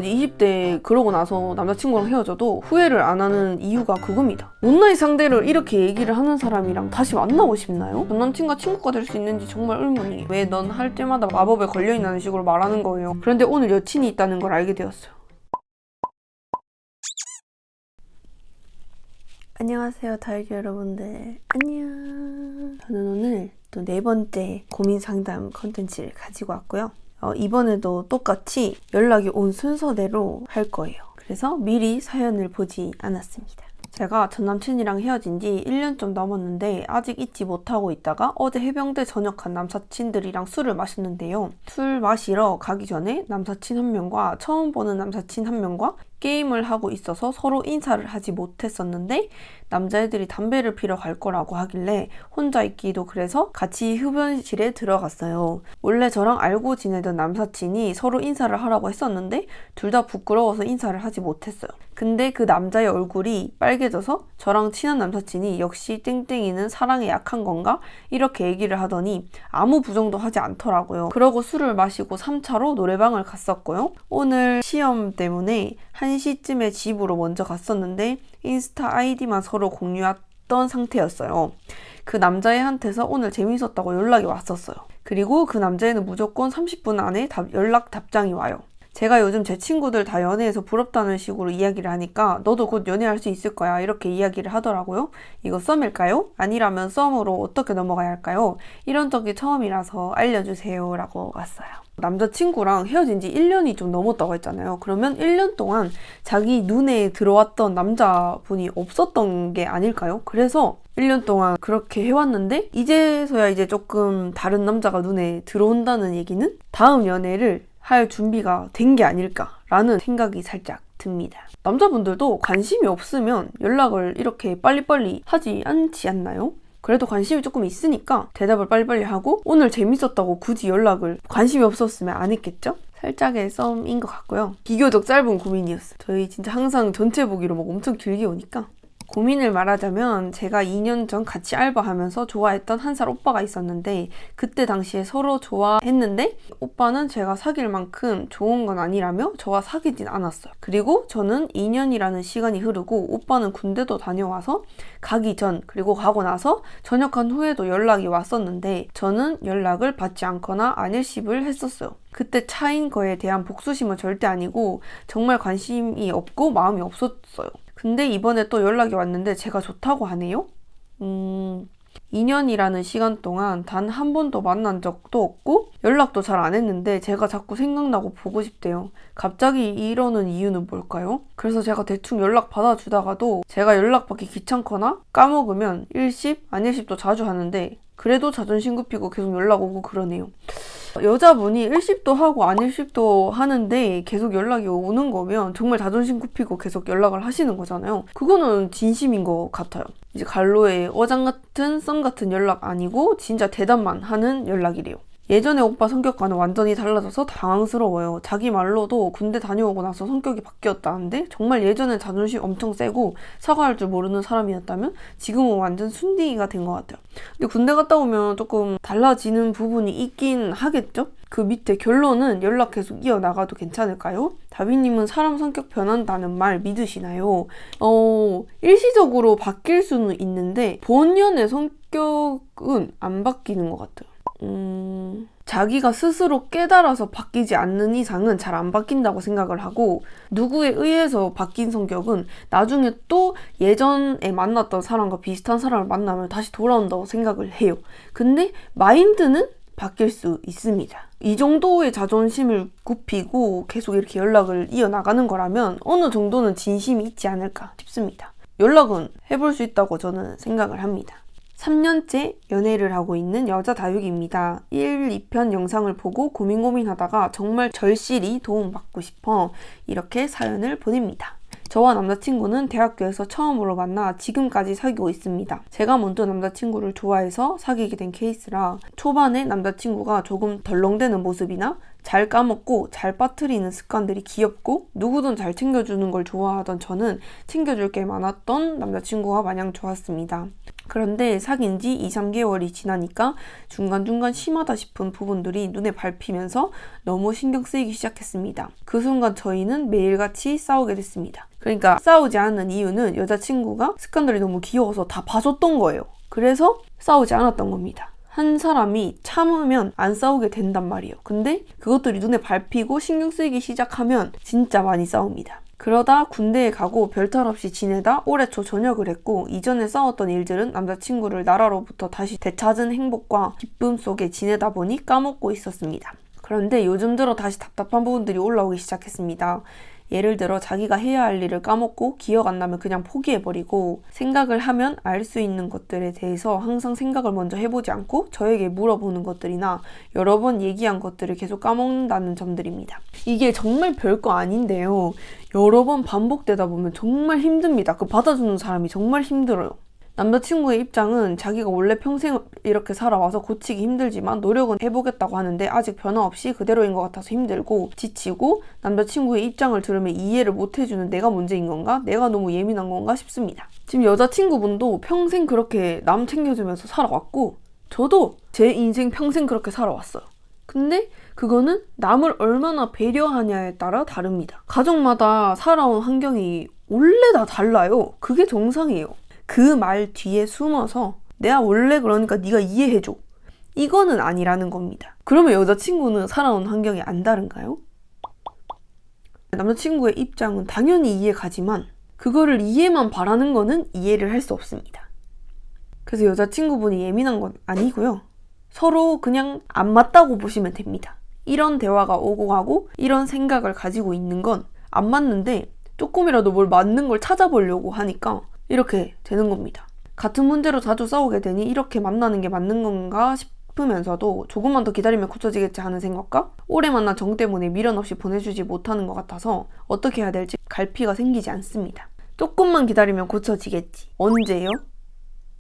20대 그러고 나서 남자친구랑 헤어져도 후회를 안 하는 이유가 그겁니다. 못나이 상대를 이렇게 얘기를 하는 사람이랑 다시 만나고 싶나요? 전 남친과 친구가 될 수 있는지 정말 의문이에요. 왜 넌 할 때마다 마법에 걸려있는 식으로 말하는 거예요. 그런데 오늘 여친이 있다는 걸 알게 되었어요. 안녕하세요, 다육이 여러분들. 안녕. 저는 오늘 또 4번째 고민 상담 컨텐츠를 가지고 왔고요. 이번에도 똑같이 연락이 온 순서대로 할 거예요. 그래서 미리 사연을 보지 않았습니다. 제가 전 남친이랑 헤어진 지 1년 좀 넘었는데 아직 잊지 못하고 있다가 어제 해병대 전역한 남사친들이랑 술을 마셨는데요. 술 마시러 가기 전에 남사친 한 명과 처음 보는 남사친 한 명과 게임을 하고 있어서 서로 인사를 하지 못했었는데 남자애들이 담배를 피러 갈 거라고 하길래 혼자 있기도 그래서 같이 흡연실에 들어갔어요. 원래 저랑 알고 지내던 남사친이 서로 인사를 하라고 했었는데 둘 다 부끄러워서 인사를 하지 못했어요. 근데 그 남자의 얼굴이 빨개져서 저랑 친한 남사친이 역시 땡땡이는 사랑에 약한 건가? 이렇게 얘기를 하더니 아무 부정도 하지 않더라고요. 그러고 술을 마시고 3차로 노래방을 갔었고요. 오늘 시험 때문에 1시쯤에 집으로 먼저 갔었는데 인스타 아이디만 서로 공유했던 상태였어요. 그 남자애한테서 오늘 재밌었다고 연락이 왔었어요. 그리고 그 남자애는 무조건 30분 안에 연락 답장이 와요. 제가 요즘 제 친구들 다 연애해서 부럽다는 식으로 이야기를 하니까 너도 곧 연애할 수 있을 거야 이렇게 이야기를 하더라고요. 이거 썸일까요? 아니라면 썸으로 어떻게 넘어가야 할까요? 이런 적이 처음이라서 알려주세요 라고 왔어요. 남자친구랑 헤어진 지 1년이 좀 넘었다고 했잖아요. 그러면 1년 동안 자기 눈에 들어왔던 남자분이 없었던 게 아닐까요? 그래서 1년 동안 그렇게 해왔는데 이제서야 이제 조금 다른 남자가 눈에 들어온다는 얘기는 다음 연애를 할 준비가 된 게 아닐까라는 생각이 살짝 듭니다. 남자분들도 관심이 없으면 연락을 이렇게 빨리빨리 하지 않지 않나요? 그래도 관심이 조금 있으니까 대답을 빨리빨리 하고 오늘 재밌었다고 굳이 연락을 관심이 없었으면 안 했겠죠? 살짝의 썸인 것 같고요. 비교적 짧은 고민이었어요. 저희 진짜 항상 전체 보기로 막 엄청 길게 오니까. 고민을 말하자면 제가 2년 전 같이 알바하면서 좋아했던 한 살 오빠가 있었는데 그때 당시에 서로 좋아했는데 오빠는 제가 사귈 만큼 좋은 건 아니라며 저와 사귀진 않았어요. 그리고 저는 2년이라는 시간이 흐르고 오빠는 군대도 다녀와서 가기 전 그리고 가고 나서 전역한 후에도 연락이 왔었는데 저는 연락을 받지 않거나 안일십을 했었어요. 그때 차인 거에 대한 복수심은 절대 아니고 정말 관심이 없고 마음이 없었어요. 근데 이번에 또 연락이 왔는데 제가 좋다고 하네요? 2년이라는 시간 동안 단 한 번도 만난 적도 없고 연락도 잘 안 했는데 제가 자꾸 생각나고 보고 싶대요. 갑자기 이러는 이유는 뭘까요? 그래서 제가 대충 연락 받아주다가도 제가 연락받기 귀찮거나 까먹으면 일십, 안일십도 자주 하는데 그래도 자존심 굽히고 계속 연락 오고 그러네요. 여자분이 일십도 하고 안일십도 하는데 계속 연락이 오는 거면 정말 자존심 굽히고 계속 연락을 하시는 거잖아요. 그거는 진심인 것 같아요. 이제 갈로의 어장 같은 썸 같은 연락 아니고 진짜 대답만 하는 연락이래요. 예전에 오빠 성격과는 완전히 달라져서 당황스러워요. 자기 말로도 군대 다녀오고 나서 성격이 바뀌었다는데 정말 예전엔 자존심 엄청 세고 사과할 줄 모르는 사람이었다면 지금은 완전 순딩이가 된 것 같아요. 근데 군대 갔다 오면 조금 달라지는 부분이 있긴 하겠죠? 그 밑에 결론은 연락 계속 이어나가도 괜찮을까요? 다비님은 사람 성격 변한다는 말 믿으시나요? 일시적으로 바뀔 수는 있는데 본연의 성격은 안 바뀌는 것 같아요. 자기가 스스로 깨달아서 바뀌지 않는 이상은 잘 안 바뀐다고 생각을 하고 누구에 의해서 바뀐 성격은 나중에 또 예전에 만났던 사람과 비슷한 사람을 만나면 다시 돌아온다고 생각을 해요. 근데 마인드는 바뀔 수 있습니다. 이 정도의 자존심을 굽히고 계속 이렇게 연락을 이어나가는 거라면 어느 정도는 진심이 있지 않을까 싶습니다. 연락은 해볼 수 있다고 저는 생각을 합니다. 3년째 연애를 하고 있는 여자 다육입니다. 1, 2편 영상을 보고 고민하다가 정말 절실히 도움받고 싶어 이렇게 사연을 보냅니다. 저와 남자친구는 대학교에서 처음으로 만나 지금까지 사귀고 있습니다. 제가 먼저 남자친구를 좋아해서 사귀게 된 케이스라 초반에 남자친구가 조금 덜렁대는 모습이나 잘 까먹고 잘 빠뜨리는 습관들이 귀엽고 누구든 잘 챙겨주는 걸 좋아하던 저는 챙겨줄 게 많았던 남자친구가 마냥 좋았습니다. 그런데 사귄 지 2, 3개월이 지나니까 중간중간 심하다 싶은 부분들이 눈에 밟히면서 너무 신경 쓰이기 시작했습니다. 그 순간 저희는 매일같이 싸우게 됐습니다. 그러니까 싸우지 않는 이유는 여자친구가 습관들이 너무 귀여워서 다 봐줬던 거예요. 그래서 싸우지 않았던 겁니다. 한 사람이 참으면 안 싸우게 된단 말이에요. 근데 그것들이 눈에 밟히고 신경 쓰이기 시작하면 진짜 많이 싸웁니다. 그러다 군대에 가고 별탈 없이 지내다 올해 초 전역을 했고 이전에 싸웠던 일들은 남자친구를 나라로부터 다시 되찾은 행복과 기쁨 속에 지내다 보니 까먹고 있었습니다. 그런데 요즘 들어 다시 답답한 부분들이 올라오기 시작했습니다. 예를 들어 자기가 해야 할 일을 까먹고 기억 안 나면 그냥 포기해버리고 생각을 하면 알 수 있는 것들에 대해서 항상 생각을 먼저 해보지 않고 저에게 물어보는 것들이나 여러 번 얘기한 것들을 계속 까먹는다는 점들입니다. 이게 정말 별거 아닌데요. 여러 번 반복되다 보면 정말 힘듭니다. 그 받아주는 사람이 정말 힘들어요. 남자친구의 입장은 자기가 원래 평생 이렇게 살아와서 고치기 힘들지만 노력은 해보겠다고 하는데 아직 변화 없이 그대로인 것 같아서 힘들고 지치고 남자친구의 입장을 들으면 이해를 못 해주는 내가 문제인 건가? 내가 너무 예민한 건가 싶습니다. 지금 여자친구분도 평생 그렇게 남 챙겨주면서 살아왔고 저도 제 인생 평생 그렇게 살아왔어요. 근데 그거는 남을 얼마나 배려하냐에 따라 다릅니다. 가족마다 살아온 환경이 원래 다 달라요. 그게 정상이에요. 그 말 뒤에 숨어서 내가 원래 그러니까 네가 이해해줘. 이거는 아니라는 겁니다. 그러면 여자친구는 살아온 환경이 안 다른가요? 남자친구의 입장은 당연히 이해가지만 그거를 이해만 바라는 거는 이해를 할 수 없습니다. 그래서 여자친구분이 예민한 건 아니고요. 서로 그냥 안 맞다고 보시면 됩니다. 이런 대화가 오고 가고 이런 생각을 가지고 있는 건 안 맞는데 조금이라도 뭘 맞는 걸 찾아보려고 하니까 이렇게 되는 겁니다. 같은 문제로 자주 싸우게 되니 이렇게 만나는 게 맞는 건가 싶으면서도 조금만 더 기다리면 고쳐지겠지 하는 생각과 오래 만난 정 때문에 미련 없이 보내주지 못하는 것 같아서 어떻게 해야 될지 갈피가 생기지 않습니다. 조금만 기다리면 고쳐지겠지. 언제요?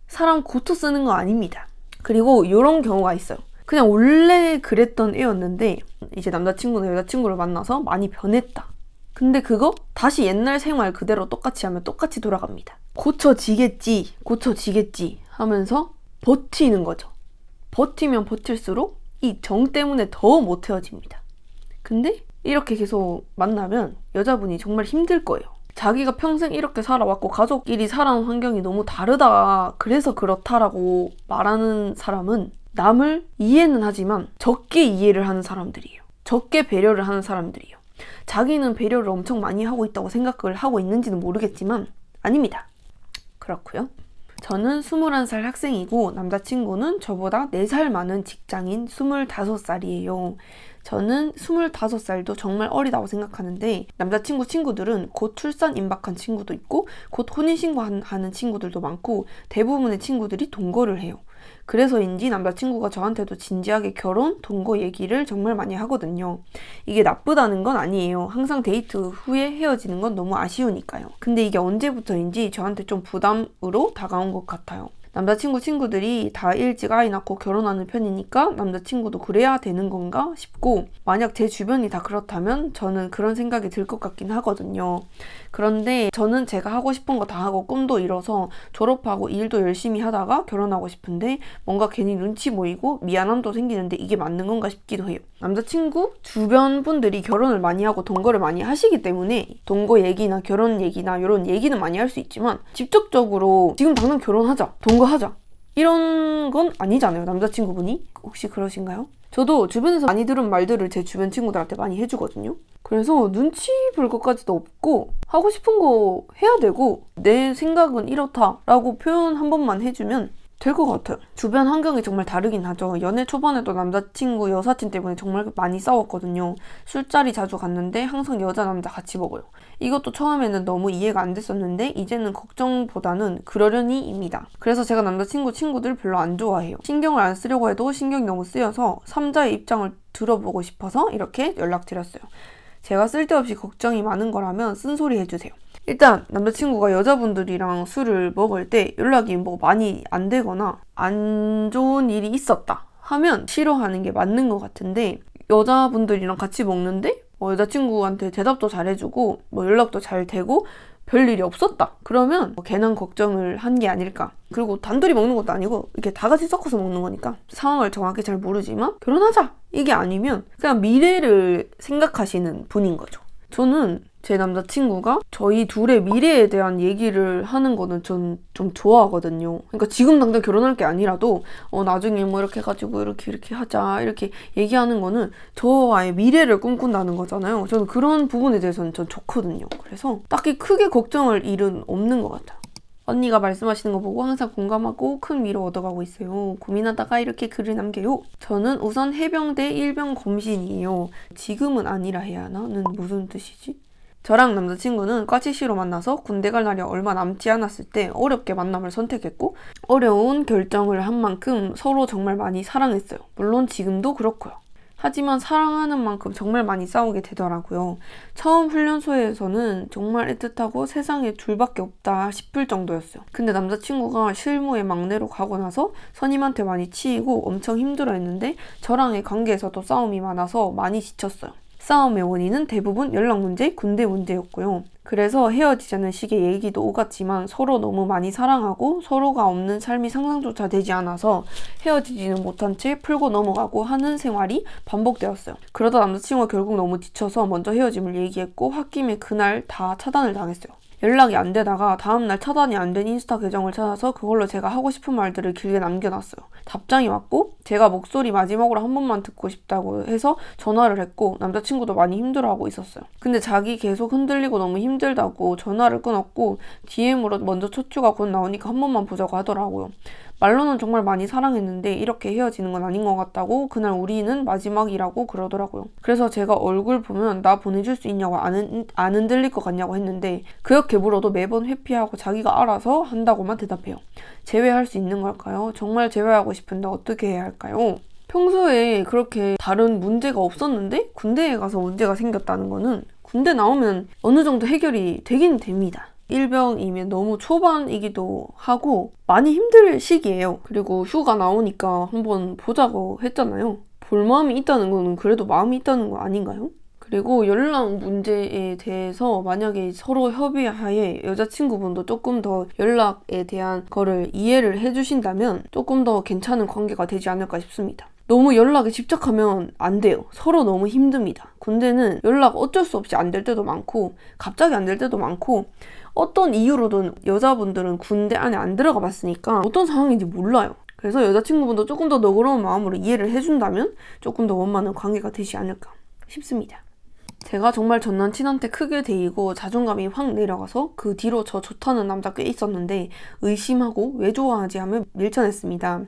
사람 고쳐 쓰는 거 아닙니다. 그리고 이런 경우가 있어요. 그냥 원래 그랬던 애였는데 이제 남자친구나 여자친구를 만나서 많이 변했다. 근데 그거 다시 옛날 생활 그대로 똑같이 하면 똑같이 돌아갑니다. 고쳐지겠지 하면서 버티는 거죠. 버티면 버틸수록 이 정 때문에 더 못 헤어집니다. 근데 이렇게 계속 만나면 여자분이 정말 힘들 거예요. 자기가 평생 이렇게 살아왔고 가족끼리 살아온 환경이 너무 다르다 그래서 그렇다라고 말하는 사람은 남을 이해는 하지만 적게 이해를 하는 사람들이에요. 적게 배려를 하는 사람들이에요. 자기는 배려를 엄청 많이 하고 있다고 생각을 하고 있는지는 모르겠지만 아닙니다. 그렇고요. 저는 21살 학생이고 남자친구는 저보다 4살 많은 직장인 25살이에요. 저는 25살도 정말 어리다고 생각하는데 남자친구 친구들은 곧 출산 임박한 친구도 있고 곧 혼인신고하는 친구들도 많고 대부분의 친구들이 동거를 해요. 그래서인지 남자친구가 저한테도 진지하게 결혼, 동거 얘기를 정말 많이 하거든요. 이게 나쁘다는 건 아니에요. 항상 데이트 후에 헤어지는 건 너무 아쉬우니까요. 근데 이게 언제부터인지 저한테 좀 부담으로 다가온 것 같아요. 남자친구 친구들이 다 일찍 아이 낳고 결혼하는 편이니까 남자친구도 그래야 되는 건가 싶고 만약 제 주변이 다 그렇다면 저는 그런 생각이 들 것 같긴 하거든요. 그런데 저는 제가 하고 싶은 거 다 하고 꿈도 이뤄서 졸업하고 일도 열심히 하다가 결혼하고 싶은데 뭔가 괜히 눈치 보이고 미안함도 생기는데 이게 맞는 건가 싶기도 해요. 남자친구 주변 분들이 결혼을 많이 하고 동거를 많이 하시기 때문에 동거 얘기나 결혼 얘기나 이런 얘기는 많이 할 수 있지만 직접적으로 지금 당장 결혼하자, 동거하자 이런 건 아니잖아요. 남자친구분이 혹시 그러신가요? 저도 주변에서 많이 들은 말들을 제 주변 친구들한테 많이 해주거든요. 그래서 눈치 볼 것까지도 없고 하고 싶은 거 해야 되고 내 생각은 이렇다라고 표현 한 번만 해주면 될 것 같아요. 주변 환경이 정말 다르긴 하죠. 연애 초반에도 남자친구 여사친 때문에 정말 많이 싸웠거든요. 술자리 자주 갔는데 항상 여자 남자 같이 먹어요. 이것도 처음에는 너무 이해가 안 됐었는데 이제는 걱정보다는 그러려니입니다. 그래서 제가 남자친구 친구들 별로 안 좋아해요. 신경을 안 쓰려고 해도 신경이 너무 쓰여서 3자의 입장을 들어보고 싶어서 이렇게 연락드렸어요. 제가 쓸데없이 걱정이 많은 거라면 쓴소리 해주세요. 일단 남자친구가 여자분들이랑 술을 먹을 때 연락이 뭐 많이 안 되거나 안 좋은 일이 있었다 하면 싫어하는 게 맞는 것 같은데 여자분들이랑 같이 먹는데 여자친구한테 대답도 잘해주고 연락도 잘 되고 별일이 없었다. 그러면 괜한 걱정을 한 게 아닐까. 그리고 단둘이 먹는 것도 아니고 이렇게 다 같이 섞어서 먹는 거니까 상황을 정확히 잘 모르지만 결혼하자! 이게 아니면 그냥 미래를 생각하시는 분인 거죠. 저는 제 남자친구가 저희 둘의 미래에 대한 얘기를 하는 거는 전 좀 좋아하거든요. 그러니까 지금 당장 결혼할 게 아니라도 나중에 이렇게 해가지고 이렇게 하자 이렇게 얘기하는 거는 저와의 미래를 꿈꾼다는 거잖아요. 저는 그런 부분에 대해서는 전 좋거든요. 그래서 딱히 크게 걱정할 일은 없는 것 같아요. 언니가 말씀하시는 거 보고 항상 공감하고 큰 위로 얻어가고 있어요. 고민하다가 이렇게 글을 남겨요. 저는 우선 해병대 일병 검신이에요. 지금은 아니라 해야 하나?는 무슨 뜻이지? 저랑 남자친구는 과치시로 만나서 군대 갈 날이 얼마 남지 않았을 때 어렵게 만남을 선택했고 어려운 결정을 한 만큼 서로 정말 많이 사랑했어요. 물론 지금도 그렇고요. 하지만 사랑하는 만큼 정말 많이 싸우게 되더라고요. 처음 훈련소에서는 정말 애틋하고 세상에 둘밖에 없다 싶을 정도였어요. 근데 남자친구가 실무에 막내로 가고 나서 선임한테 많이 치이고 엄청 힘들어했는데 저랑의 관계에서도 싸움이 많아서 많이 지쳤어요. 싸움의 원인은 대부분 연락 문제, 군대 문제였고요. 그래서 헤어지자는 식의 얘기도 오갔지만 서로 너무 많이 사랑하고 서로가 없는 삶이 상상조차 되지 않아서 헤어지지는 못한 채 풀고 넘어가고 하는 생활이 반복되었어요. 그러다 남자친구가 결국 너무 지쳐서 먼저 헤어짐을 얘기했고 홧김에 그날 다 차단을 당했어요. 연락이 안 되다가 다음날 차단이 안 된 인스타 계정을 찾아서 그걸로 제가 하고 싶은 말들을 길게 남겨놨어요. 답장이 왔고 제가 목소리 마지막으로 한 번만 듣고 싶다고 해서 전화를 했고 남자친구도 많이 힘들어하고 있었어요. 근데 자기 계속 흔들리고 너무 힘들다고 전화를 끊었고 DM으로 먼저 초추가 곧 나오니까 한 번만 보자고 하더라고요. 말로는 정말 많이 사랑했는데 이렇게 헤어지는 건 아닌 것 같다고 그날 우리는 마지막이라고 그러더라고요. 그래서 제가 얼굴 보면 나 보내줄 수 있냐고 안 흔들릴 것 같냐고 했는데 그렇게 물어도 매번 회피하고 자기가 알아서 한다고만 대답해요. 제외할 수 있는 걸까요? 정말 제외하고 싶은데 어떻게 해야 할까요? 평소에 그렇게 다른 문제가 없었는데 군대에 가서 문제가 생겼다는 거는 군대 나오면 어느 정도 해결이 되긴 됩니다. 일병이면 너무 초반이기도 하고 많이 힘들 시기예요. 그리고 휴가 나오니까 한번 보자고 했잖아요. 볼 마음이 있다는 거는 그래도 마음이 있다는 거 아닌가요? 그리고 연락 문제에 대해서 만약에 서로 협의하에 여자친구분도 조금 더 연락에 대한 거를 이해를 해주신다면 조금 더 괜찮은 관계가 되지 않을까 싶습니다. 너무 연락에 집착하면 안 돼요. 서로 너무 힘듭니다. 군대는 연락 어쩔 수 없이 안 될 때도 많고 갑자기 안 될 때도 많고 어떤 이유로든 여자분들은 군대 안에 안 들어가 봤으니까 어떤 상황인지 몰라요. 그래서 여자친구분도 조금 더 너그러운 마음으로 이해를 해준다면 조금 더 원만한 관계가 되지 않을까 싶습니다. 제가 정말 전 남친한테 크게 데이고 자존감이 확 내려가서 그 뒤로 저 좋다는 남자 꽤 있었는데 의심하고 왜 좋아하지 하며 밀쳐냈습니다.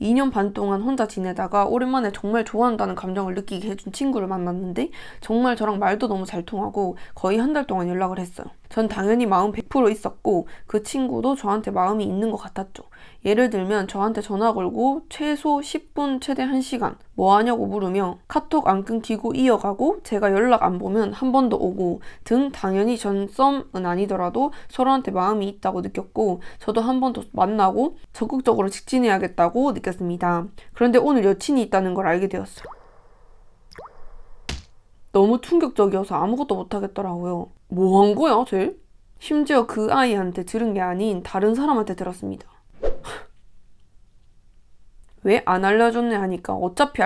2년 반 동안 혼자 지내다가 오랜만에 정말 좋아한다는 감정을 느끼게 해준 친구를 만났는데 정말 저랑 말도 너무 잘 통하고 거의 한 달 동안 연락을 했어요. 전 당연히 마음 100% 있었고 그 친구도 저한테 마음이 있는 것 같았죠. 예를 들면 저한테 전화 걸고 최소 10분 최대 1시간 뭐 하냐고 물으며 카톡 안 끊기고 이어가고 제가 연락 안 보면 한 번 더 오고 등 당연히 전 썸은 아니더라도 서로한테 마음이 있다고 느꼈고 저도 한 번 더 만나고 적극적으로 직진해야겠다고 느꼈습니다. 그런데 오늘 여친이 있다는 걸 알게 되었어요. 너무 충격적이어서 아무것도 못하겠더라고요. 뭐 한 거야, 쟤? 심지어 그 아이한테 들은 게 아닌 다른 사람한테 들었습니다. 왜 안 알려줬네 하니까 어차피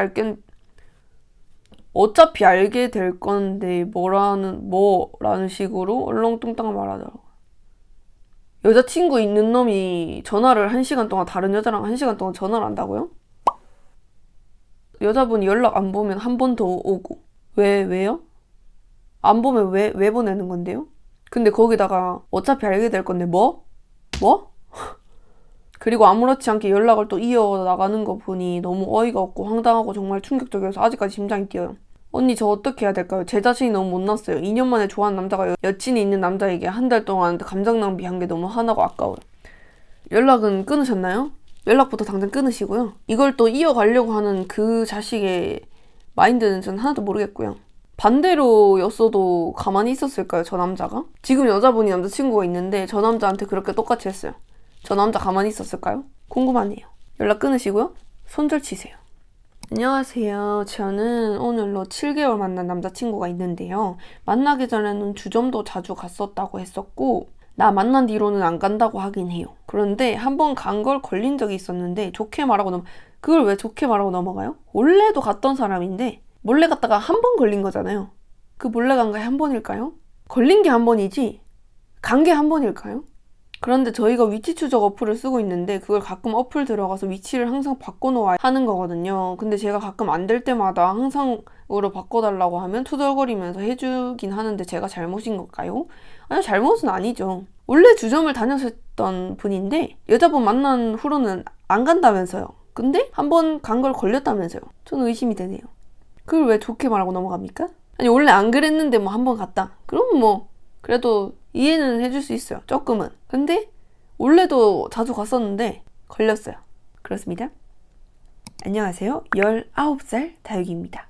알게 될 건데 뭐라는 식으로 얼렁뚱땅 말하더라고요. 여자친구 있는 놈이 전화를 1시간 동안 다른 여자랑 1시간 동안 전화를 한다고요? 여자분이 연락 안 보면 한 번 더 오고 왜요? 안 보면 왜 보내는 건데요? 근데 거기다가 어차피 알게 될 건데 뭐? 그리고 아무렇지 않게 연락을 또 이어나가는 거 보니 너무 어이가 없고 황당하고 정말 충격적이어서 아직까지 심장이 뛰어요. 언니 저 어떻게 해야 될까요? 제 자신이 너무 못났어요. 2년 만에 좋아하는 남자가 여친이 있는 남자에게 한 달 동안 감정 낭비한 게 너무 화나고 아까워요. 연락은 끊으셨나요? 연락부터 당장 끊으시고요. 이걸 또 이어가려고 하는 그 자식의 마인드는 전 하나도 모르겠고요. 반대로였어도 가만히 있었을까요? 저 남자가? 지금 여자분이 남자친구가 있는데 저 남자한테 그렇게 똑같이 했어요. 저 남자 가만히 있었을까요? 궁금하네요. 연락 끊으시고요. 손절 치세요. 안녕하세요. 저는 오늘로 7개월 만난 남자친구가 있는데요. 만나기 전에는 주점도 자주 갔었다고 했었고 나 만난 뒤로는 안 간다고 하긴 해요. 그런데 한 번 간 걸 걸린 적이 있었는데 좋게 말하고 그걸 왜 좋게 말하고 넘어가요? 원래도 갔던 사람인데 몰래 갔다가 한 번 걸린 거잖아요. 그 몰래 간 게 한 번일까요? 걸린 게 한 번이지 간 게 한 번일까요? 그런데 저희가 위치 추적 어플을 쓰고 있는데 그걸 가끔 어플 들어가서 위치를 항상 바꿔놓아야 하는 거거든요. 근데 제가 가끔 안 될 때마다 항상으로 바꿔달라고 하면 투덜거리면서 해주긴 하는데 제가 잘못인 걸까요? 아니요, 잘못은 아니죠. 원래 주점을 다녔었던 분인데 여자분 만난 후로는 안 간다면서요. 근데 한 번 간 걸 걸렸다면서요. 저는 의심이 되네요. 그걸 왜 좋게 말하고 넘어갑니까? 아니 원래 안 그랬는데 뭐 한 번 갔다. 그럼 뭐 그래도 이해는 해줄 수 있어요. 조금은. 근데 원래도 자주 갔었는데 걸렸어요. 그렇습니다. 안녕하세요. 19살 다육이입니다.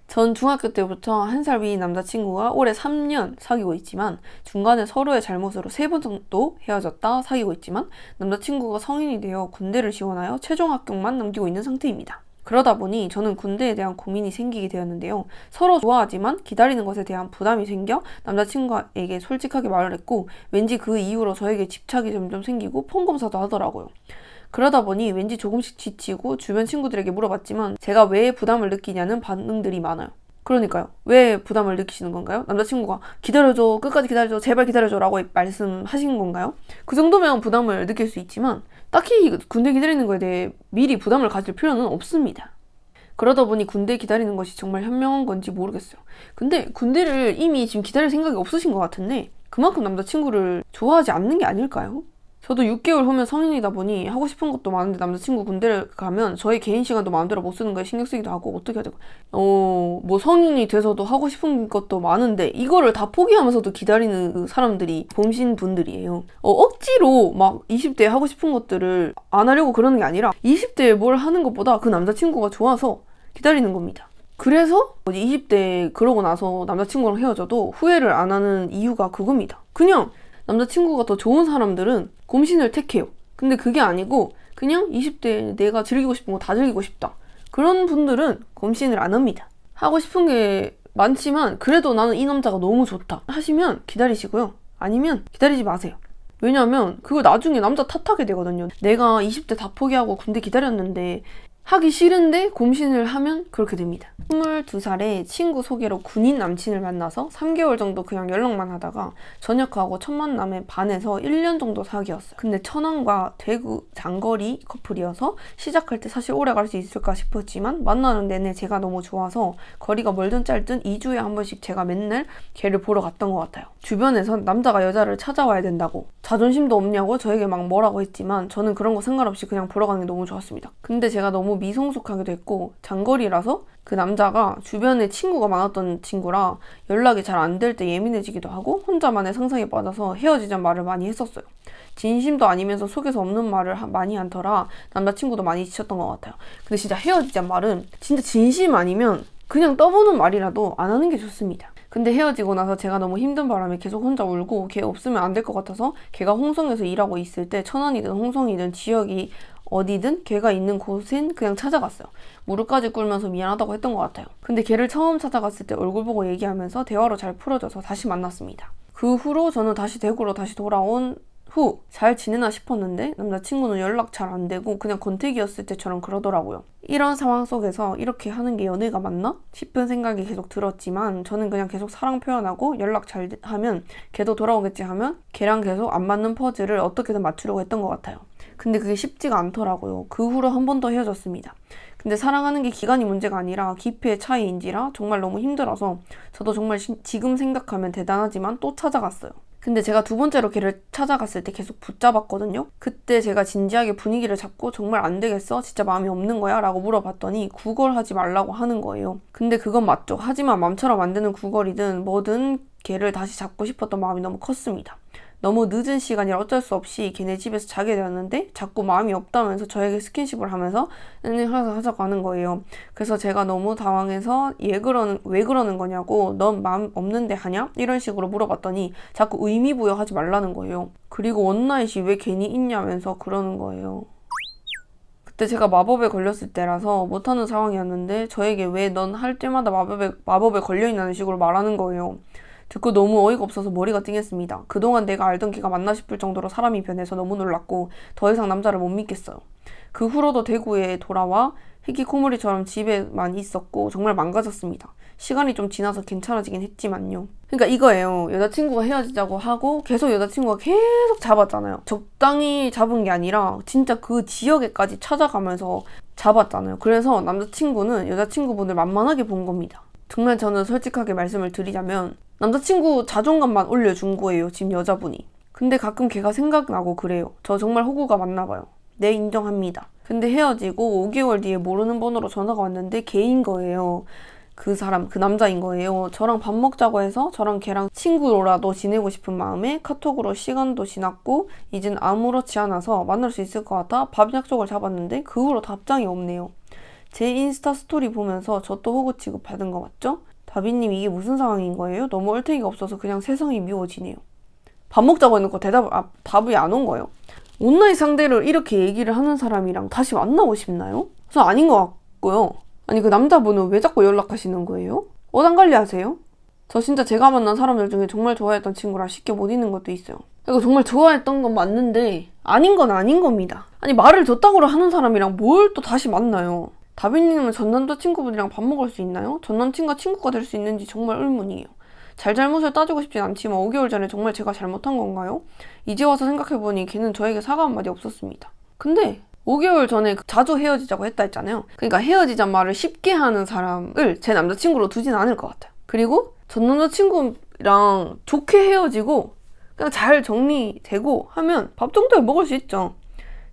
전 중학교 때부터 한 살 위인 남자친구가 올해 3년 사귀고 있지만 중간에 서로의 잘못으로 3번 정도 헤어졌다 사귀고 있지만 남자친구가 성인이 되어 군대를 지원하여 최종 합격만 남기고 있는 상태입니다. 그러다 보니 저는 군대에 대한 고민이 생기게 되었는데요. 서로 좋아하지만 기다리는 것에 대한 부담이 생겨 남자친구에게 솔직하게 말을 했고 왠지 그 이후로 저에게 집착이 점점 생기고 폰검사도 하더라고요. 그러다 보니 왠지 조금씩 지치고 주변 친구들에게 물어봤지만 제가 왜 부담을 느끼냐는 반응들이 많아요. 그러니까요. 왜 부담을 느끼시는 건가요? 남자친구가 기다려줘, 끝까지 기다려줘, 제발 기다려줘 라고 말씀하신 건가요? 그 정도면 부담을 느낄 수 있지만 딱히 군대 기다리는 거에 대해 미리 부담을 가질 필요는 없습니다. 그러다 보니 군대 기다리는 것이 정말 현명한 건지 모르겠어요. 근데 군대를 이미 지금 기다릴 생각이 없으신 것 같은데 그만큼 남자친구를 좋아하지 않는 게 아닐까요? 저도 6개월 후면 성인이다 보니 하고 싶은 것도 많은데 남자친구 군대를 가면 저의 개인 시간도 마음대로 못 쓰는 거에 신경 쓰기도 하고 어떻게 해야 될까? 뭐 성인이 돼서도 하고 싶은 것도 많은데 이거를 다 포기하면서도 기다리는 사람들이 범신 분들이에요. 억지로 막 20대에 하고 싶은 것들을 안 하려고 그러는 게 아니라 20대에 뭘 하는 것보다 그 남자친구가 좋아서 기다리는 겁니다. 그래서 20대 그러고 나서 남자친구랑 헤어져도 후회를 안 하는 이유가 그겁니다. 그냥 남자친구가 더 좋은 사람들은 곰신을 택해요. 근데 그게 아니고 그냥 20대에 내가 즐기고 싶은 거 다 즐기고 싶다. 그런 분들은 곰신을 안 합니다. 하고 싶은 게 많지만 그래도 나는 이 남자가 너무 좋다 하시면 기다리시고요. 아니면 기다리지 마세요. 왜냐면 그걸 나중에 남자 탓하게 되거든요. 내가 20대 다 포기하고 군대 기다렸는데 하기 싫은데 곰신을 하면 그렇게 됩니다. 22살에 친구 소개로 군인 남친을 만나서 3개월 정도 그냥 연락만 하다가 전역하고 첫 만남에 반해서 1년 정도 사귀었어요. 근데 천안과 대구 장거리 커플이어서 시작할 때 사실 오래 갈 수 있을까 싶었지만 만나는 내내 제가 너무 좋아서 거리가 멀든 짧든 2주에 한 번씩 제가 맨날 걔를 보러 갔던 것 같아요. 주변에선 남자가 여자를 찾아와야 된다고 자존심도 없냐고 저에게 막 뭐라고 했지만 저는 그런 거 상관없이 그냥 보러 가는 게 너무 좋았습니다. 근데 제가 너무 미성숙하기도 했고 장거리라서 그 남자가 주변에 친구가 많았던 친구라 연락이 잘 안 될 때 예민해지기도 하고 혼자만의 상상에 빠져서 헤어지자는 말을 많이 했었어요. 진심도 아니면서 속에서 없는 말을 많이 한 터라 남자친구도 많이 지쳤던 것 같아요. 근데 진짜 헤어지자는 말은 진짜 진심 아니면 그냥 떠보는 말이라도 안 하는 게 좋습니다. 근데 헤어지고 나서 제가 너무 힘든 바람에 계속 혼자 울고 걔 없으면 안 될 것 같아서 걔가 홍성에서 일하고 있을 때 천안이든 홍성이든 지역이 어디든 걔가 있는 곳엔 그냥 찾아갔어요. 무릎까지 꿇면서 미안하다고 했던 것 같아요. 근데 걔를 처음 찾아갔을 때 얼굴 보고 얘기하면서 대화로 잘 풀어져서 다시 만났습니다. 그 후로 저는 다시 대구로 다시 돌아온 후 잘 지내나 싶었는데 남자친구는 연락 잘 안 되고 그냥 권태기였을 때처럼 그러더라고요. 이런 상황 속에서 이렇게 하는 게 연애가 맞나? 싶은 생각이 계속 들었지만 저는 그냥 계속 사랑 표현하고 연락 잘 하면 걔도 돌아오겠지 하면 걔랑 계속 안 맞는 퍼즐을 어떻게든 맞추려고 했던 것 같아요. 근데 그게 쉽지가 않더라고요. 그 후로 한 번 더 헤어졌습니다. 근데 사랑하는 게 기간이 문제가 아니라 깊이의 차이인지라 정말 너무 힘들어서 저도 정말 지금 생각하면 대단하지만 또 찾아갔어요. 근데 제가 두 번째로 걔를 찾아갔을 때 계속 붙잡았거든요. 그때 제가 진지하게 분위기를 잡고 정말 안 되겠어? 진짜 마음이 없는 거야? 라고 물어봤더니 구걸하지 말라고 하는 거예요. 근데 그건 맞죠. 하지만 맘처럼 안 되는 구걸이든 뭐든 걔를 다시 잡고 싶었던 마음이 너무 컸습니다. 너무 늦은 시간이라 어쩔 수 없이 걔네 집에서 자게 되었는데 자꾸 마음이 없다면서 저에게 스킨십을 하면서 하자고 하는 거예요. 그래서 제가 너무 당황해서 왜 그러는 거냐고 넌 마음 없는데 하냐? 이런 식으로 물어봤더니 자꾸 의미부여하지 말라는 거예요. 그리고 원나잇이 왜 괜히 있냐면서 그러는 거예요. 그때 제가 마법에 걸렸을 때라서 못하는 상황이었는데 저에게 왜 넌 할 때마다 마법에 걸려있다는 식으로 말하는 거예요. 듣고 너무 어이가 없어서 머리가 띵했습니다. 그동안 내가 알던 걔가 맞나 싶을 정도로 사람이 변해서 너무 놀랐고 더 이상 남자를 못 믿겠어요. 그 후로도 대구에 돌아와 히키코모리처럼 집에만 있었고 정말 망가졌습니다. 시간이 좀 지나서 괜찮아지긴 했지만요. 그러니까 이거예요. 여자친구가 헤어지자고 하고 계속 여자친구가 계속 잡았잖아요. 적당히 잡은 게 아니라 진짜 그 지역에까지 찾아가면서 잡았잖아요. 그래서 남자친구는 여자친구분을 만만하게 본 겁니다. 정말 저는 솔직하게 말씀을 드리자면 남자친구 자존감만 올려준 거예요. 지금 여자분이. 근데 가끔 걔가 생각나고 그래요. 저 정말 호구가 맞나 봐요. 네, 인정합니다. 근데 헤어지고 5개월 뒤에 모르는 번호로 전화가 왔는데 걔인 거예요. 그 사람, 그 남자인 거예요. 저랑 밥 먹자고 해서 저랑 걔랑 친구로라도 지내고 싶은 마음에 카톡으로 시간도 지났고 이젠 아무렇지 않아서 만날 수 있을 것 같아 밥 약속을 잡았는데 그 후로 답장이 없네요. 제 인스타 스토리 보면서 저 또 호구 취급 받은 거 맞죠? 다비님 이게 무슨 상황인 거예요? 너무 얼탱이가 없어서 그냥 세상이 미워지네요. 밥 먹자고 해놓고 답이 안 온 거예요. 온라인 상대를 이렇게 얘기를 하는 사람이랑 다시 만나고 싶나요? 그래서 아닌 것 같고요. 아니 그 남자분은 왜 자꾸 연락하시는 거예요? 어장 관리하세요? 저 진짜 제가 만난 사람들 중에 정말 좋아했던 친구라 쉽게 못 잊는 것도 있어요. 이거 정말 좋아했던 건 맞는데 아닌 건 아닌 겁니다. 아니 말을 저따구로 하는 사람이랑 뭘 또 다시 만나요? 다비님은 전 남자친구분이랑 밥 먹을 수 있나요? 전 남친과 친구가 될 수 있는지 정말 의문이에요. 잘잘못을 따지고 싶진 않지만 5개월 전에 정말 제가 잘못한 건가요? 이제 와서 생각해보니 걔는 저에게 사과 한마디 없었습니다. 근데 5개월 전에 자주 헤어지자고 했다 했잖아요. 그러니까 헤어지자 말을 쉽게 하는 사람을 제 남자친구로 두진 않을 것 같아요. 그리고 전 남자친구랑 좋게 헤어지고 그냥 잘 정리되고 하면 밥 정도에 먹을 수 있죠.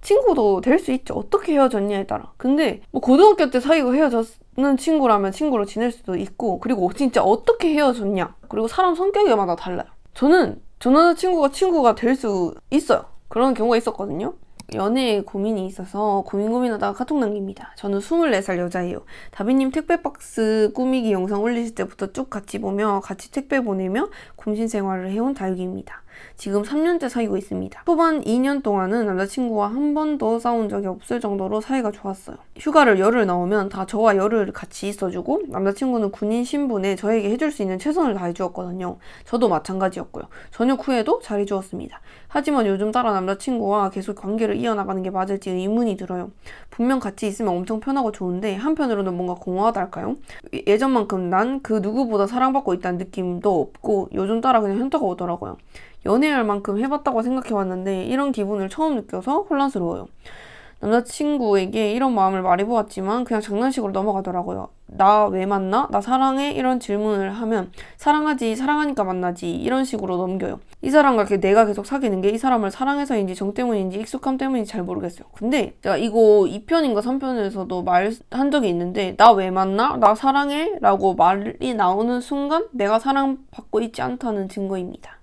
친구도 될 수 있죠. 어떻게 헤어졌냐에 따라. 근데 뭐 고등학교 때 사귀고 헤어졌는 친구라면 친구로 지낼 수도 있고, 그리고 진짜 어떻게 헤어졌냐, 그리고 사람 성격마다 달라요. 저는 전 남자친구가 친구가 될 수 있어요. 그런 경우가 있었거든요. 연애에 고민이 있어서 고민하다가 카톡 남깁니다. 저는 24살 여자예요. 다비님 택배 박스 꾸미기 영상 올리실 때부터 쭉 같이 보며 같이 택배 보내며 곰신 생활을 해온 다육이입니다. 지금 3년째 사귀고 있습니다. 초반 2년 동안은 남자친구와 한 번도 싸운 적이 없을 정도로 사이가 좋았어요. 휴가를 열흘 나오면 다 저와 열흘 같이 있어주고 남자친구는 군인 신분에 저에게 해줄 수 있는 최선을 다해주었거든요. 저도 마찬가지였고요. 전역 후에도 잘해주었습니다. 하지만 요즘 따라 남자친구와 계속 관계를 이어나가는 게 맞을지 의문이 들어요. 분명 같이 있으면 엄청 편하고 좋은데 한편으로는 뭔가 공허하달까요? 예전만큼 난 그 누구보다 사랑받고 있다는 느낌도 없고 요즘 따라 그냥 현타가 오더라고요. 연애할 만큼 해봤다고 생각해왔는데 이런 기분을 처음 느껴서 혼란스러워요. 남자친구에게 이런 마음을 말해보았지만 그냥 장난식으로 넘어가더라고요. 나 왜 만나? 나 사랑해? 이런 질문을 하면 사랑하지, 사랑하니까 만나지 이런 식으로 넘겨요. 이 사람과 내가 계속 사귀는 게 이 사람을 사랑해서인지 정 때문인지 익숙함 때문인지 잘 모르겠어요. 근데 제가 이거 2편인가 3편에서도 말한 적이 있는데 나 왜 만나? 나 사랑해? 라고 말이 나오는 순간 내가 사랑받고 있지 않다는 증거입니다.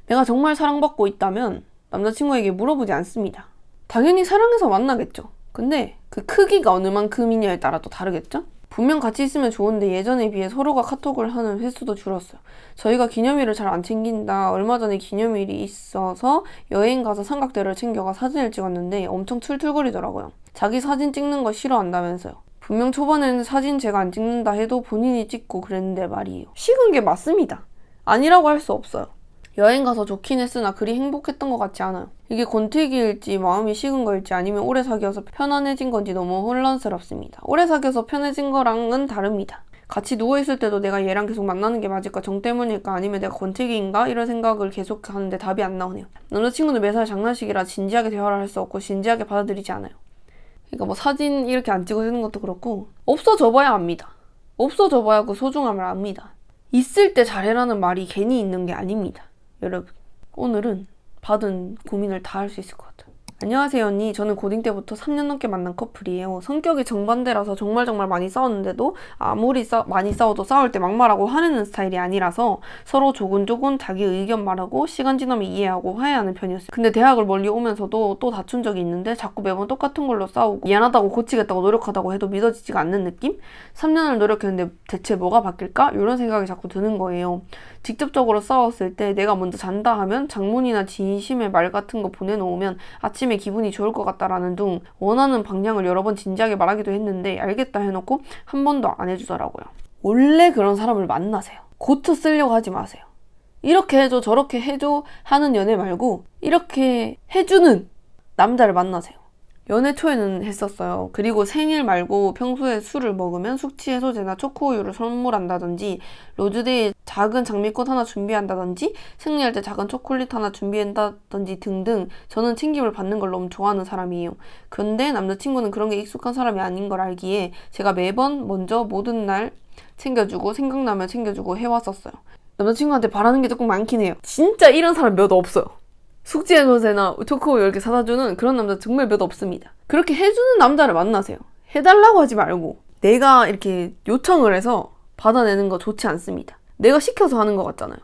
내가 정말 사랑받고 있다면 남자친구에게 물어보지 않습니다. 당연히 사랑해서 만나겠죠. 근데 그 크기가 어느 만큼이냐에 따라 또 다르겠죠? 분명 같이 있으면 좋은데 예전에 비해 서로가 카톡을 하는 횟수도 줄었어요. 저희가 기념일을 잘 안 챙긴다. 얼마 전에 기념일이 있어서 여행 가서 삼각대를 챙겨가 사진을 찍었는데 엄청 툴툴거리더라고요. 자기 사진 찍는 거 싫어한다면서요. 분명 초반에는 사진 제가 안 찍는다 해도 본인이 찍고 그랬는데 말이에요. 식은 게 맞습니다. 아니라고 할 수 없어요. 여행 가서 좋긴 했으나 그리 행복했던 것 같지 않아요. 이게 권태기일지 마음이 식은 거일지 아니면 오래 사귀어서 편안해진 건지 너무 혼란스럽습니다. 오래 사귀어서 편해진 거랑은 다릅니다. 같이 누워있을 때도 내가 얘랑 계속 만나는 게 맞을까? 정 때문일까? 아니면 내가 권태기인가? 이런 생각을 계속 하는데 답이 안 나오네요. 남자친구는 매사에 장난식이라 진지하게 대화를 할 수 없고 진지하게 받아들이지 않아요. 그러니까 뭐 사진 이렇게 안 찍어주는 것도 그렇고 없어져 봐야 압니다. 없어져 봐야 그 소중함을 압니다. 있을 때 잘해라는 말이 괜히 있는 게 아닙니다. 여러분, 오늘은 받은 고민을 다 할 수 있을 것 같아요. 안녕하세요 언니. 저는 고딩 때부터 3년 넘게 만난 커플이에요. 성격이 정반대라서 정말 많이 싸웠는데도 아무리 많이 싸워도 싸울 때 막말하고 화내는 스타일이 아니라서 서로 조곤조곤 자기 의견 말하고 시간 지나면 이해하고 화해하는 편이었어요. 근데 대학을 멀리 오면서도 또 다툰 적이 있는데 자꾸 매번 똑같은 걸로 싸우고 미안하다고 고치겠다고 노력하다고 해도 믿어지지가 않는 느낌? 3년을 노력했는데 대체 뭐가 바뀔까? 이런 생각이 자꾸 드는 거예요. 직접적으로 싸웠을 때 내가 먼저 잔다 하면 장문이나 진심의 말 같은 거 보내놓으면 아침에 기분이 좋을 것 같다라는 둥 원하는 방향을 여러 번 진지하게 말하기도 했는데 알겠다 해놓고 한 번도 안 해주더라고요. 원래 그런 사람을 만나세요. 고쳐 쓰려고 하지 마세요. 이렇게 해줘 저렇게 해줘 하는 연애 말고 이렇게 해주는 남자를 만나세요. 연애 초에는 했었어요. 그리고 생일 말고 평소에 술을 먹으면 숙취 해소제나 초코우유를 선물한다든지 로즈데이에 작은 장미꽃 하나 준비한다든지 생리할 때 작은 초콜릿 하나 준비한다든지 등등 저는 챙김을 받는 걸 너무 좋아하는 사람이에요. 근데 남자친구는 그런 게 익숙한 사람이 아닌 걸 알기에 제가 매번 먼저 모든 날 챙겨주고 생각나면 챙겨주고 해왔었어요. 남자친구한테 바라는 게 조금 많긴 해요. 진짜 이런 사람 몇 없어요. 숙취해소제나 초코우유 이렇게 사다 주는 그런 남자 정말 몇 없습니다. 그렇게 해주는 남자를 만나세요. 해달라고 하지 말고 내가 이렇게 요청을 해서 받아내는 거 좋지 않습니다. 내가 시켜서 하는 것 같잖아요.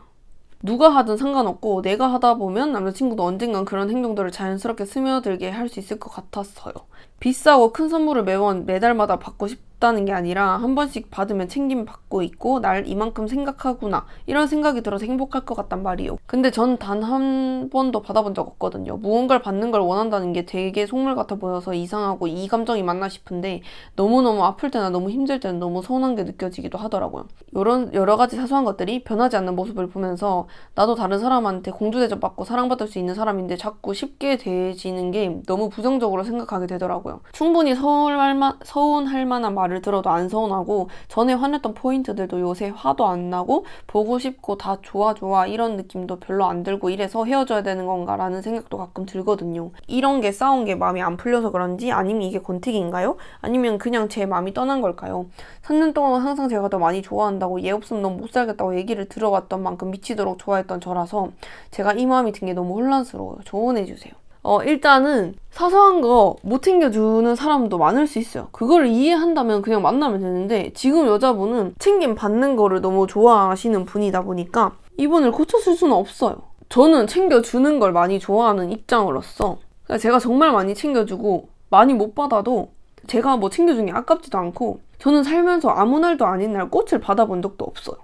누가 하든 상관없고 내가 하다 보면 남자친구도 언젠간 그런 행동들을 자연스럽게 스며들게 할 수 있을 것 같았어요. 비싸고 큰 선물을 매달마다 받고 싶다는 게 아니라 한 번씩 받으면 챙김 받고 있고 날 이만큼 생각하구나 이런 생각이 들어서 행복할 것 같단 말이에요. 근데 전 단 한 번도 받아본 적 없거든요. 무언가를 받는 걸 원한다는 게 되게 속물 같아 보여서 이상하고 이 감정이 맞나 싶은데 너무너무 아플 때나 너무 힘들 때는 너무 서운한 게 느껴지기도 하더라고요. 이런 여러 가지 사소한 것들이 변하지 않는 모습을 보면서 나도 다른 사람한테 공주 대접받고 사랑받을 수 있는 사람인데 자꾸 쉽게 대해지는 게 너무 부정적으로 생각하게 되더라고요. 충분히 서운할 만한 말을 들어도 안 서운하고 전에 화냈던 포인트들도 요새 화도 안 나고 보고 싶고 다 좋아 이런 느낌도 별로 안 들고 이래서 헤어져야 되는 건가 라는 생각도 가끔 들거든요. 이런 게 싸운 게 마음이 안 풀려서 그런지 아니면 이게 권태기인가요? 아니면 그냥 제 마음이 떠난 걸까요? 3년 동안 항상 제가 더 많이 좋아한다고 얘 없으면 너무 못 살겠다고 얘기를 들어왔던 만큼 미치도록 좋아했던 저라서 제가 이 마음이 든 게 너무 혼란스러워요. 조언해주세요. 일단은 사소한 거 못 챙겨주는 사람도 많을 수 있어요. 그걸 이해한다면 그냥 만나면 되는데 지금 여자분은 챙김 받는 거를 너무 좋아하시는 분이다 보니까 이분을 고쳐줄 수는 없어요. 저는 챙겨주는 걸 많이 좋아하는 입장으로서 제가 정말 많이 챙겨주고 많이 못 받아도 제가 뭐 챙겨준 게 아깝지도 않고 저는 살면서 아무 날도 아닌 날 꽃을 받아본 적도 없어요.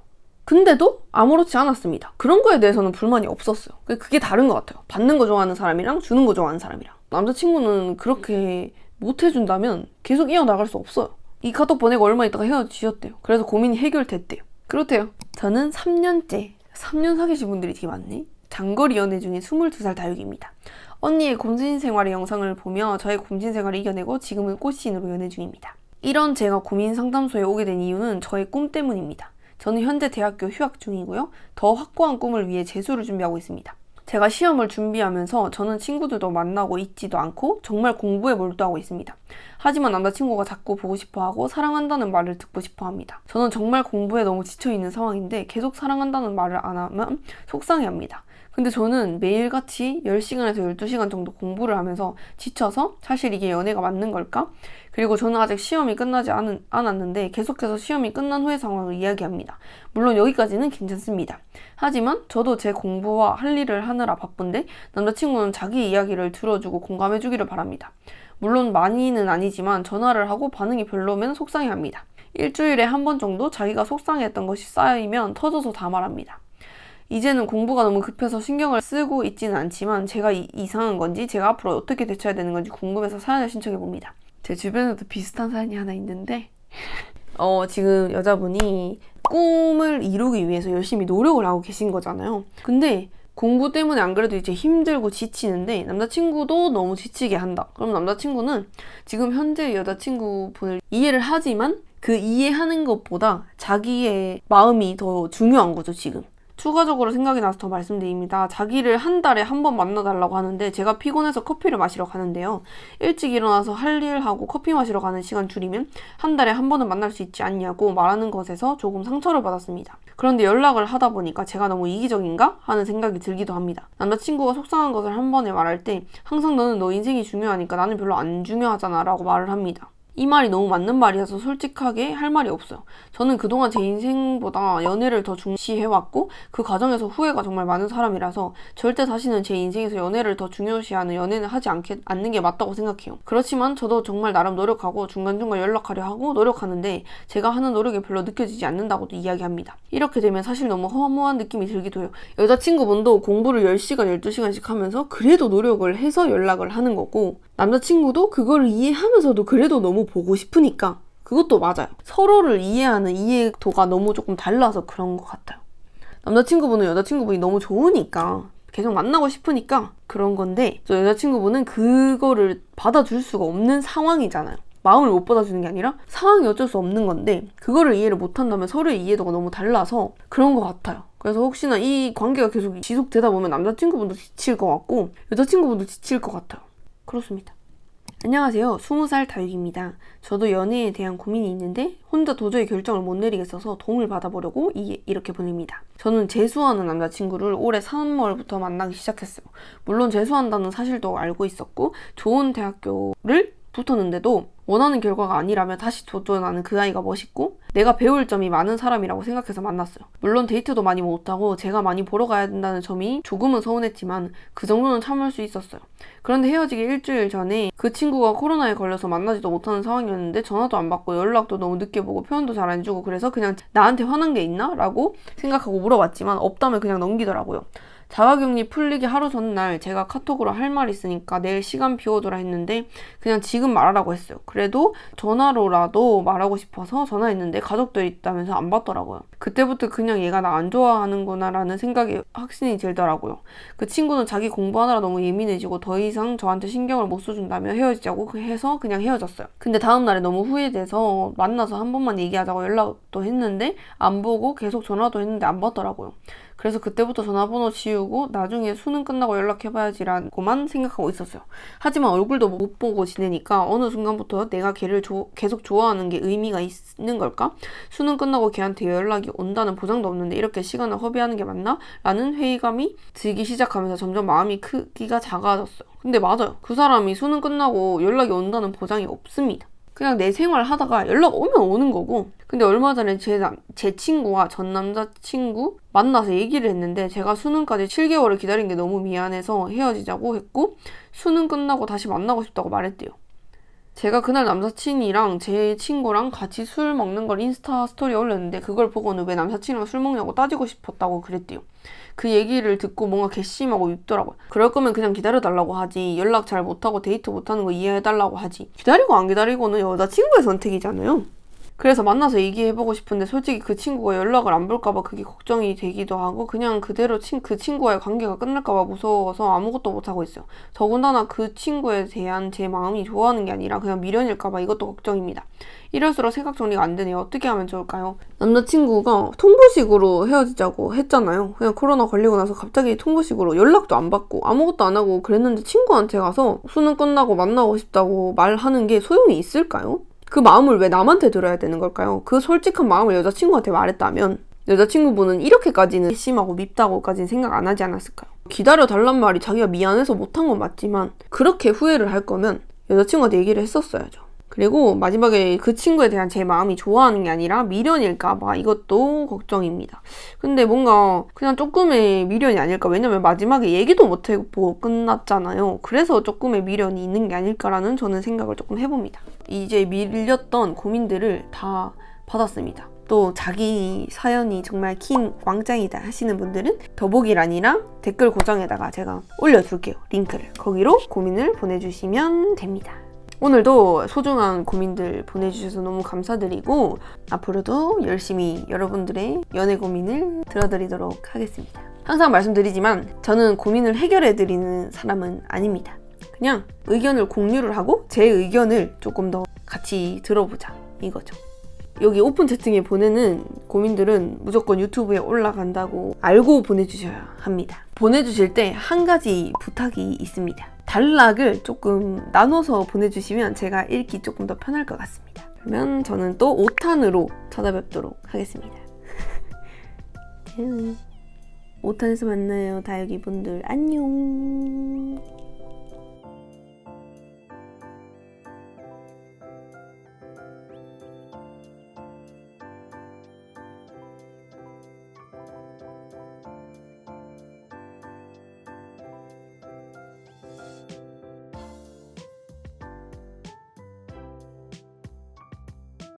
근데도 아무렇지 않았습니다. 그런 거에 대해서는 불만이 없었어요. 그게 다른 것 같아요. 받는 거 좋아하는 사람이랑 주는 거 좋아하는 사람이랑. 남자친구는 그렇게 못 해준다면 계속 이어나갈 수 없어요. 이 카톡 보내고 얼마 있다가 헤어지셨대요. 그래서 고민이 해결됐대요. 그렇대요. 저는 3년 사귀신 분들이 되게 많네. 장거리 연애 중에 22살 다육입니다. 언니의 곰신 생활의 영상을 보며 저의 곰신 생활을 이겨내고 지금은 꽃신으로 연애 중입니다. 이런 제가 고민 상담소에 오게 된 이유는 저의 꿈 때문입니다. 저는 현재 대학교 휴학 중이고요. 더 확고한 꿈을 위해 재수를 준비하고 있습니다. 제가 시험을 준비하면서 저는 친구들도 만나고 있지도 않고 정말 공부에 몰두하고 있습니다. 하지만 남자친구가 자꾸 보고 싶어하고 사랑한다는 말을 듣고 싶어합니다. 저는 정말 공부에 너무 지쳐있는 상황인데 계속 사랑한다는 말을 안 하면 속상해합니다. 근데 저는 매일같이 10시간에서 12시간 정도 공부를 하면서 지쳐서 사실 이게 연애가 맞는 걸까? 그리고 저는 아직 시험이 끝나지 않았는데 계속해서 시험이 끝난 후의 상황을 이야기합니다. 물론 여기까지는 괜찮습니다. 하지만 저도 제 공부와 할 일을 하느라 바쁜데 남자친구는 자기 이야기를 들어주고 공감해주기를 바랍니다. 물론 많이는 아니지만 전화를 하고 반응이 별로면 속상해합니다. 일주일에 한 번 정도 자기가 속상해했던 것이 쌓이면 터져서 다 말합니다. 이제는 공부가 너무 급해서 신경을 쓰고 있지는 않지만 제가 이상한 건지 제가 앞으로 어떻게 대처해야 되는 건지 궁금해서 사연을 신청해봅니다. 제 주변에도 비슷한 사연이 하나 있는데 지금 여자분이 꿈을 이루기 위해서 열심히 노력을 하고 계신 거잖아요. 근데 공부 때문에 안 그래도 이제 힘들고 지치는데 남자친구도 너무 지치게 한다. 그럼 남자친구는 지금 현재 여자친구분을 이해를 하지만 그 이해하는 것보다 자기의 마음이 더 중요한 거죠, 지금. 추가적으로 생각이 나서 더 말씀드립니다. 자기를 한 달에 한 번 만나달라고 하는데 제가 피곤해서 커피를 마시러 가는데요. 일찍 일어나서 할 일하고 커피 마시러 가는 시간 줄이면 한 달에 한 번은 만날 수 있지 않냐고 말하는 것에서 조금 상처를 받았습니다. 그런데 연락을 하다 보니까 제가 너무 이기적인가? 하는 생각이 들기도 합니다. 남자친구가 속상한 것을 한 번에 말할 때 항상 너는 너 인생이 중요하니까 나는 별로 안 중요하잖아 라고 말을 합니다. 이 말이 너무 맞는 말이어서 솔직하게 할 말이 없어요. 저는 그동안 제 인생보다 연애를 더 중시해왔고 그 과정에서 후회가 정말 많은 사람이라서 절대 다시는 제 인생에서 연애를 더 중요시하는 연애는 하지 않는 게 맞다고 생각해요. 그렇지만 저도 정말 나름 노력하고 중간중간 연락하려 하고 노력하는데 제가 하는 노력이 별로 느껴지지 않는다고도 이야기합니다. 이렇게 되면 사실 너무 허무한 느낌이 들기도 해요. 여자친구분도 공부를 10시간, 12시간씩 하면서 그래도 노력을 해서 연락을 하는 거고 남자친구도 그걸 이해하면서도 그래도 너무 보고 싶으니까 그것도 맞아요. 서로를 이해하는 이해도가 너무 조금 달라서 그런 것 같아요. 남자친구분은 여자친구분이 너무 좋으니까 계속 만나고 싶으니까 그런 건데 저 여자친구분은 그거를 받아줄 수가 없는 상황이잖아요. 마음을 못 받아주는 게 아니라 상황이 어쩔 수 없는 건데 그거를 이해를 못한다면 서로의 이해도가 너무 달라서 그런 것 같아요. 그래서 혹시나 이 관계가 계속 지속되다 보면 남자친구분도 지칠 것 같고 여자친구분도 지칠 것 같아요. 그렇습니다. 안녕하세요. 20살 다육입니다. 저도 연애에 대한 고민이 있는데 혼자 도저히 결정을 못 내리겠어서 도움을 받아보려고 이렇게 보냅니다. 저는 재수하는 남자친구를 올해 3월부터 만나기 시작했어요. 물론 재수한다는 사실도 알고 있었고 좋은 대학교를 붙었는데도 원하는 결과가 아니라면 다시 도전하는 그 아이가 멋있고 내가 배울 점이 많은 사람이라고 생각해서 만났어요. 물론 데이트도 많이 못하고 제가 많이 보러 가야 된다는 점이 조금은 서운했지만 그 정도는 참을 수 있었어요. 그런데 헤어지기 일주일 전에 그 친구가 코로나에 걸려서 만나지도 못하는 상황이었는데 전화도 안 받고 연락도 너무 늦게 보고 표현도 잘 안 해주고 그래서 그냥 나한테 화난 게 있나? 라고 생각하고 물어봤지만 없다면 그냥 넘기더라고요. 자가격리 풀리기 하루 전날 제가 카톡으로 할 말 있으니까 내일 시간 비워두라 했는데 그냥 지금 말하라고 했어요. 그래도 전화로라도 말하고 싶어서 전화했는데 가족들이 있다면서 안 받더라고요. 그때부터 그냥 얘가 나 안 좋아하는구나 라는 생각이 확신이 들더라고요. 그 친구는 자기 공부하느라 너무 예민해지고 더 이상 저한테 신경을 못 써준다며 헤어지자고 해서 그냥 헤어졌어요. 근데 다음날에 너무 후회돼서 만나서 한 번만 얘기하자고 연락도 했는데 안 보고 계속 전화도 했는데 안 받더라고요. 그래서 그때부터 전화번호 지우고 나중에 수능 끝나고 연락해봐야지라고만 생각하고 있었어요. 하지만 얼굴도 못 보고 지내니까 어느 순간부터 내가 걔를 계속 좋아하는 게 의미가 있는 걸까? 수능 끝나고 걔한테 연락이 온다는 보장도 없는데 이렇게 시간을 허비하는 게 맞나? 라는 회의감이 들기 시작하면서 점점 마음이 크기가 작아졌어요. 근데 맞아요. 그 사람이 수능 끝나고 연락이 온다는 보장이 없습니다. 그냥 내 생활 하다가 연락 오면 오는 거고. 근데 얼마 전에 제 친구와 전 남자친구 만나서 얘기를 했는데 제가 수능까지 7개월을 기다린 게 너무 미안해서 헤어지자고 했고 수능 끝나고 다시 만나고 싶다고 말했대요. 제가 그날 남사친이랑 제 친구랑 같이 술 먹는 걸 인스타 스토리에 올렸는데 그걸 보고는 왜 남사친이랑 술 먹냐고 따지고 싶었다고 그랬대요. 그 얘기를 듣고 뭔가 괘씸하고 밉더라고요. 그럴 거면 그냥 기다려달라고 하지. 연락 잘 못하고 데이트 못하는 거 이해해달라고 하지. 기다리고 안 기다리고는 여자친구의 선택이잖아요. 그래서 만나서 얘기해보고 싶은데 솔직히 그 친구가 연락을 안 볼까봐 그게 걱정이 되기도 하고 그냥 그대로 그 친구와의 관계가 끝날까봐 무서워서 아무것도 못하고 있어요. 더군다나 그 친구에 대한 제 마음이 좋아하는 게 아니라 그냥 미련일까봐 이것도 걱정입니다. 이럴수록 생각 정리가 안 되네요. 어떻게 하면 좋을까요? 남자친구가 통보식으로 헤어지자고 했잖아요. 그냥 코로나 걸리고 나서 갑자기 통보식으로 연락도 안 받고 아무것도 안 하고 그랬는데 친구한테 가서 수능 끝나고 만나고 싶다고 말하는 게 소용이 있을까요? 그 마음을 왜 남한테 들어야 되는 걸까요? 그 솔직한 마음을 여자친구한테 말했다면 여자친구분은 이렇게까지는 심하고 밉다고까지는 생각 안 하지 않았을까요? 기다려달란 말이 자기가 미안해서 못한 건 맞지만 그렇게 후회를 할 거면 여자친구한테 얘기를 했었어야죠. 그리고 마지막에 그 친구에 대한 제 마음이 좋아하는 게 아니라 미련일까봐 이것도 걱정입니다. 근데 뭔가 그냥 조금의 미련이 아닐까? 왜냐면 마지막에 얘기도 못하고 끝났잖아요. 그래서 조금의 미련이 있는 게 아닐까라는 저는 생각을 조금 해봅니다. 이제 밀렸던 고민들을 다 받았습니다. 또 자기 사연이 정말 킹 왕짱이다 하시는 분들은 더보기란이랑 댓글 고정에다가 제가 올려둘게요. 링크를. 거기로 고민을 보내주시면 됩니다. 오늘도 소중한 고민들 보내주셔서 너무 감사드리고 앞으로도 열심히 여러분들의 연애 고민을 들어드리도록 하겠습니다. 항상 말씀드리지만 저는 고민을 해결해드리는 사람은 아닙니다. 그냥 의견을 공유를 하고 제 의견을 조금 더 같이 들어보자 이거죠. 여기 오픈 채팅에 보내는 고민들은 무조건 유튜브에 올라간다고 알고 보내주셔야 합니다. 보내주실 때 한 가지 부탁이 있습니다. 단락을 조금 나눠서 보내주시면 제가 읽기 조금 더 편할 것 같습니다. 그러면 저는 또 5탄으로 찾아뵙도록 하겠습니다. 5탄에서 만나요. 다육이 분들 안녕.